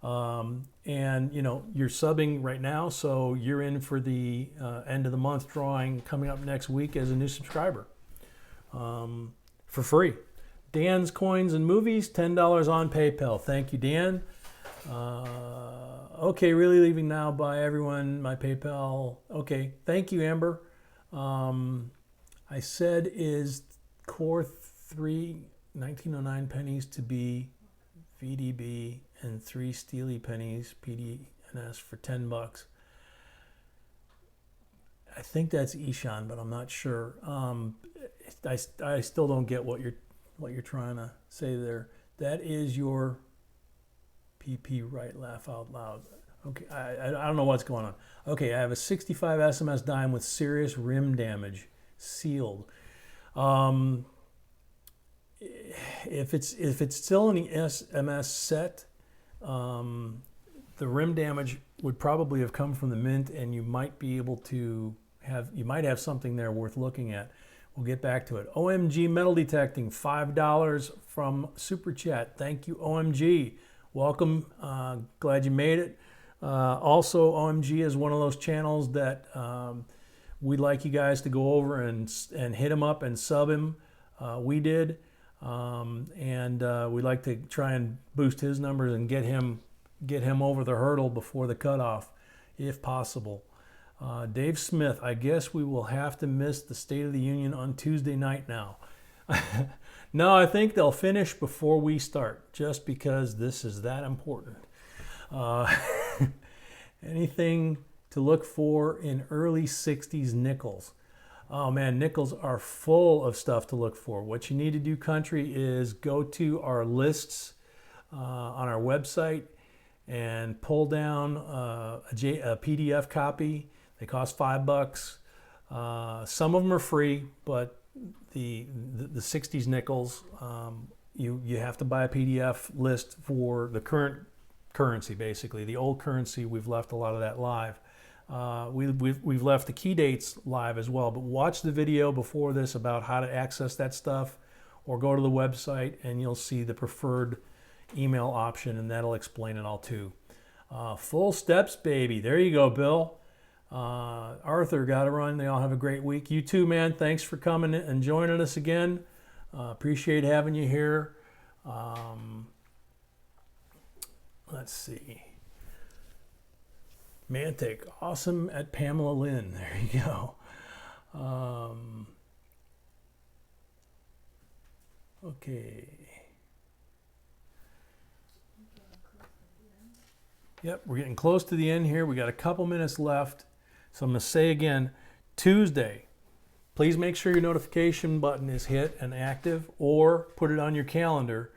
And you know, you're subbing right now, so you're in for the end of the month drawing coming up next week as a new subscriber, for free. Dan's Coins and Movies, $10 on PayPal. Thank you, Dan. Okay, really leaving now. Bye, everyone. My PayPal. Okay, thank you, Amber. I said is Core 3 1909 pennies to be VDB and 3 Steely pennies PDNS for $10. I think that's Ishan, but I'm not sure. I still don't get what you're trying to say there. That is your PP right, laugh out loud. Okay, I don't know what's going on. Okay, I have a 65 SMS dime with serious rim damage, sealed. If it's still in the SMS set, the rim damage would probably have come from the mint, and you might be able to have something there worth looking at. We'll get back to it. OMG Metal Detecting, $5 from Super Chat. Thank you, OMG. Welcome. Glad you made it. Also, OMG is one of those channels that we'd like you guys to go over and hit him up and sub him. We did. And we'd like to try and boost his numbers and get him over the hurdle before the cutoff, if possible. Dave Smith, I guess we will have to miss the State of the Union on Tuesday night now. No, I think they'll finish before we start, just because this is that important. Anything to look for in early 60s nickels? Oh man, nickels are full of stuff to look for. What you need to do, country, is go to our lists on our website and pull down a PDF copy. They cost $5. Some of them are free, but the 60s nickels, you have to buy a PDF list for the current currency, basically. The old currency, we've left a lot of that live. We've left the key dates live as well, but watch the video before this about how to access that stuff, or go to the website and you'll see the preferred email option, and that'll explain it all too. Full steps, baby. There you go, Bill. Arthur, got to run. They all have a great week. You too, man. Thanks for coming and joining us again. Appreciate having you here. Let's see. Mantic, awesome at Pamela Lynn. There you go. Okay. Yep, we're getting close to the end here. We got a couple minutes left. So I'm going to say again, Tuesday, please make sure your notification button is hit and active, or put it on your calendar.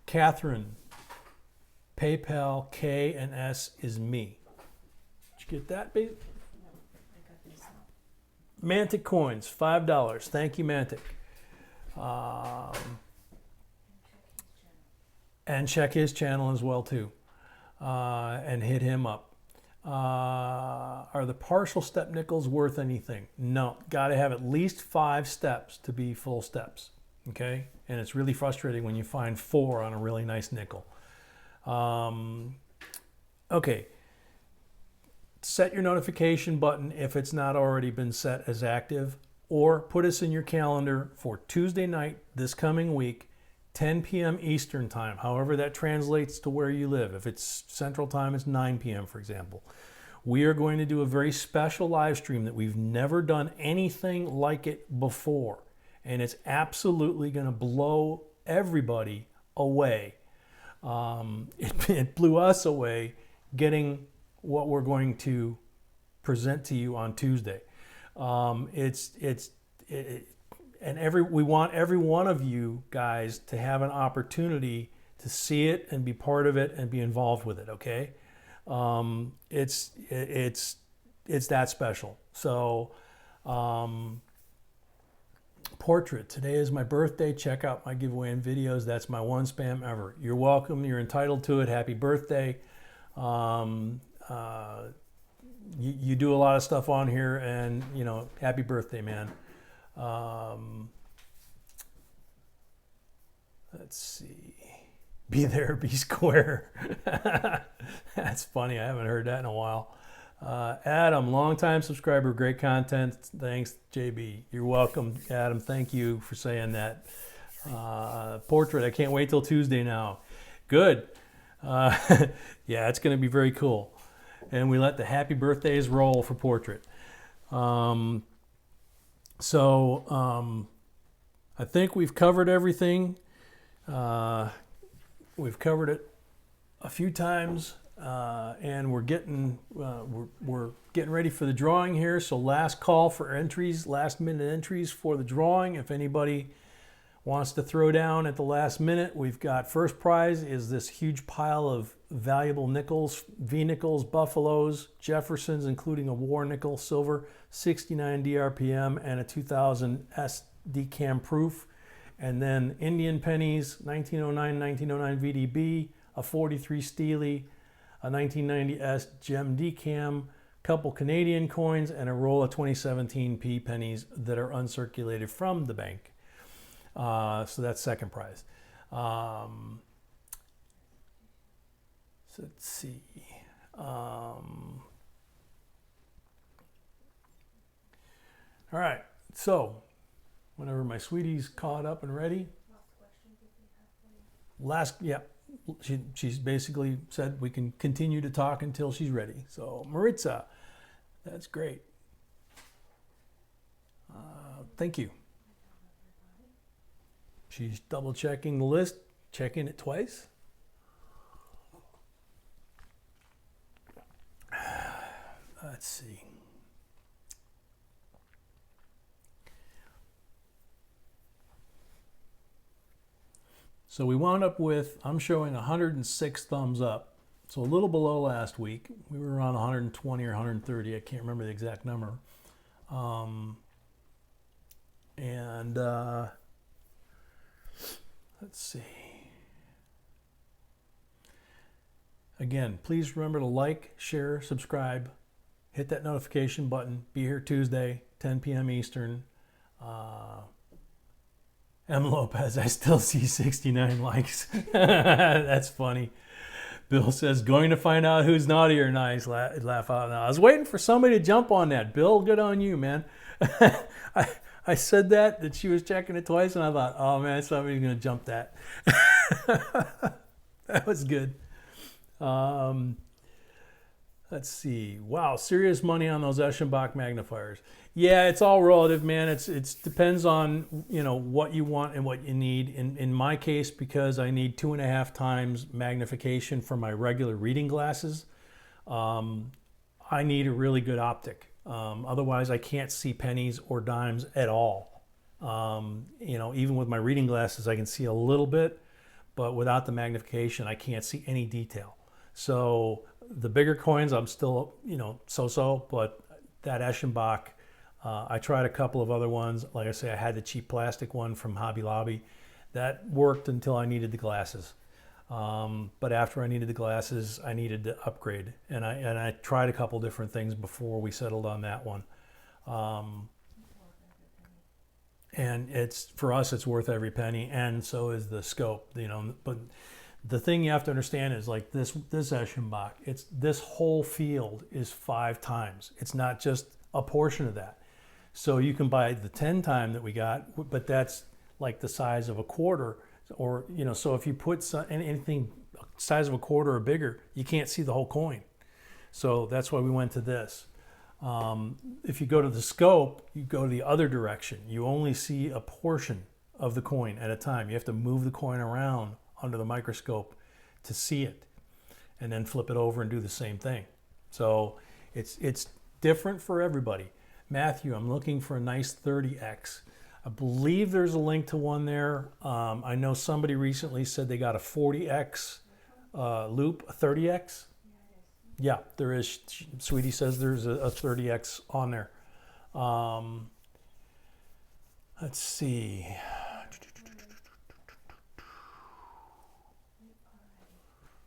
Catherine, PayPal, K and S is me. Did you get that, babe? No, I got this now. Mantic coins, $5. Thank you, Mantic. And check his channel as well too, and hit him up. Are the partial step nickels worth anything? No, got to have at least 5 steps to be full steps. Okay, and it's really frustrating when you find 4 on a really nice nickel. Okay, set your notification button if it's not already been set as active, or put us in your calendar for Tuesday night this coming week, 10 p.m. Eastern time, however that translates to where you live. If it's Central Time, it's 9 p.m., for example. We are going to do a very special live stream that we've never done anything like it before. And it's absolutely going to blow everybody away. It blew us away getting what we're going to present to you on Tuesday. We want every one of you guys to have an opportunity to see it and be part of it and be involved with it. Okay, it's that special. So, portrait. Today is my birthday. Check out my giveaway and videos. That's my one spam ever. You're welcome. You're entitled to it. Happy birthday. You do a lot of stuff on here, and happy birthday, man. Let's see. Be there, be square. That's funny. I haven't heard that in a while. Adam, longtime subscriber, great content. Thanks, JB. You're welcome, Adam. Thank you for saying that. Portrait, I can't wait till Tuesday now. Good. Yeah, it's going to be very cool. And we let the happy birthdays roll for portrait. I think we've covered everything. We've covered it a few times, and we're getting ready for the drawing here. So last call for entries, last minute entries for the drawing. If anybody wants to throw down at the last minute, we've got first prize is this huge pile of valuable nickels, V nickels, Buffaloes, Jeffersons, including a war nickel, silver, 69 DRPM, and a 2000 S decam proof. And then Indian pennies, 1909, 1909 VDB, a 43 Steely, a 1990 S gem decam, couple Canadian coins, and a roll of 2017 P pennies that are uncirculated from the bank. So that's second prize. So let's see. All right, so whenever my sweetie's caught up and ready. She's basically said we can continue to talk until she's ready. So Maritza, that's great. Thank you. She's double checking the list, checking it twice. Let's see. So we wound up with, I'm showing 106 thumbs up. So a little below last week. We were around 120 or 130. I can't remember the exact number. Let's see. Again, please remember to like, share, subscribe, hit that notification button. Be here Tuesday, 10 p.m. Eastern. M. Lopez, I still see 69 likes. That's funny. Bill says, going to find out who's naughty or nice. Laugh out loud. I was waiting for somebody to jump on that. Bill, good on you, man. I said that she was checking it twice, and I thought, oh man, somebody's going to jump that. That was good. Let's see. Wow, serious money on those Eschenbach magnifiers. Yeah, it's all relative, man. It's depends on what you want and what you need. In my case, because I need 2.5 times magnification for my regular reading glasses, I need a really good optic. Otherwise, I can't see pennies or dimes at all. Even with my reading glasses, I can see a little bit, but without the magnification, I can't see any detail. So the bigger coins, I'm still, so-so, but that Eschenbach, I tried a couple of other ones. Like I say, I had the cheap plastic one from Hobby Lobby. That worked until I needed the glasses. But after I needed the glasses, I needed to upgrade. And I tried a couple different things before we settled on that one. And for us, it's worth every penny, and so is the scope, but the thing you have to understand is like this Eschenbach, this whole field is 5 times. It's not just a portion of that. So you can buy the 10 time that we got, but that's like the size of a quarter, or so if you put anything size of a quarter or bigger, you can't see the whole coin. So that's why we went to this. If you go to the scope, you go the other direction. You only see a portion of the coin at a time. You have to move the coin around under the microscope to see it, and then flip it over and do the same thing. So it's different for everybody. Matthew, I'm looking for a nice 30X. I believe there's a link to one there. I know somebody recently said they got a 40X loop, a 30X. Yeah, there is. Sweetie says there's a 30X on there. Let's see.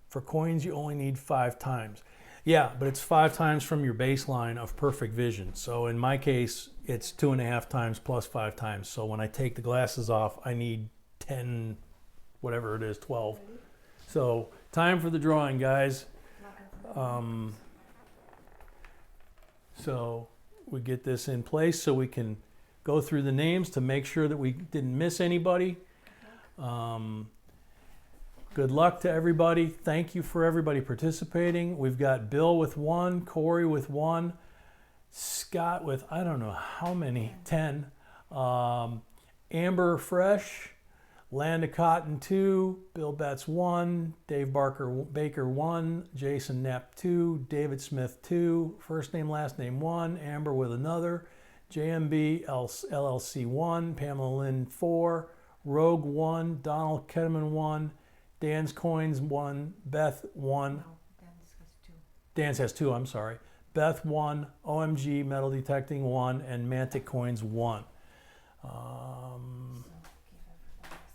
For coins, you only need 5 times. Yeah, but it's 5 times from your baseline of perfect vision. So in my case, it's 2.5 times plus 5 times. So when I take the glasses off, I need 10, whatever it is, 12. So time for the drawing, guys. So we get this in place so we can go through the names to make sure that we didn't miss anybody. Good luck to everybody. Thank you for everybody participating. We've got Bill with 1, Corey with 1, Scott with I don't know how many, 10, Amber Fresh, Land of Cotton 2, Bill Betts 1, Dave Baker 1, Jason Knapp 2, David Smith 2, first name, last name 1, Amber with another, JMB LLC 1, Pamela Lynn 4, Rogue 1, Donald Ketterman 1, Dan's Coins 1, Beth 1. No, Dan's has 2. Dan's has 2, I'm sorry. Beth 1, OMG Metal Detecting 1, and Mantic Coins 1.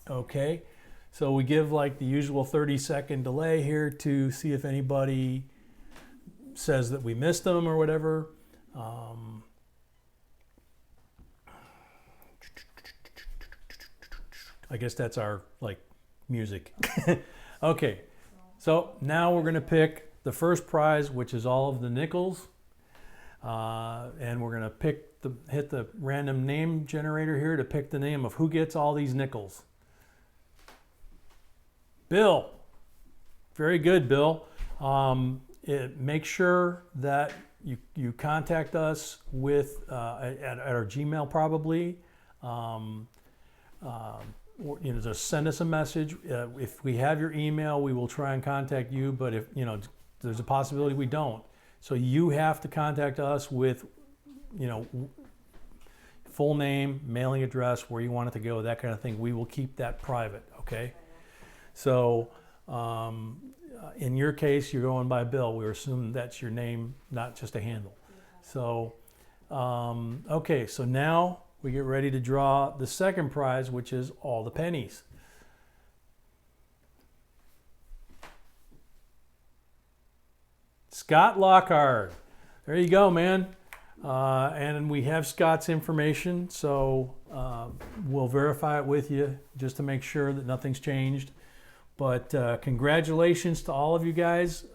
Okay, so we give like the usual 30-second delay here to see if anybody says that we missed them or whatever. I guess that's our music. Okay, so now we're going to pick the first prize, which is all of the nickels, and we're going to hit the random name generator here to pick the name of who gets all these nickels. Bill. Very good, Bill. Make sure that you contact us with at our Gmail probably. Just send us a message. If we have your email, we will try and contact you. But if there's a possibility we don't. So you have to contact us with full name, mailing address, where you want it to go, that kind of thing. We will keep that private. Okay. So in your case, you're going by Bill. We assume that's your name, not just a handle. So, okay, so now we get ready to draw the second prize, which is all the pennies. Scott Lockhart. There you go, man. And we have Scott's information, so we'll verify it with you just to make sure that nothing's changed. But congratulations to all of you guys.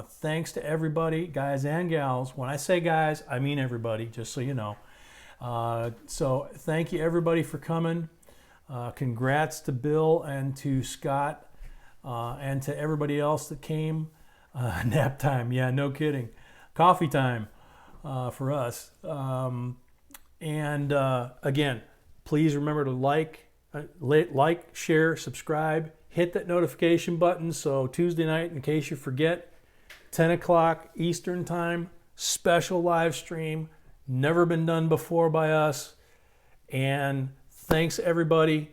Thanks to everybody, guys and gals. When I say guys, I mean everybody, just so you know. So thank you everybody for coming. Congrats to Bill and to Scott and to everybody else that came. Nap time, yeah, no kidding. Coffee time for us. Again, please remember to like, share, subscribe. Hit that notification button so Tuesday night, in case you forget, 10 o'clock Eastern time, special live stream, never been done before by us. And thanks everybody.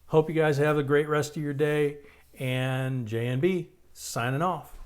Hope you guys have a great rest of your day. And JNB signing off.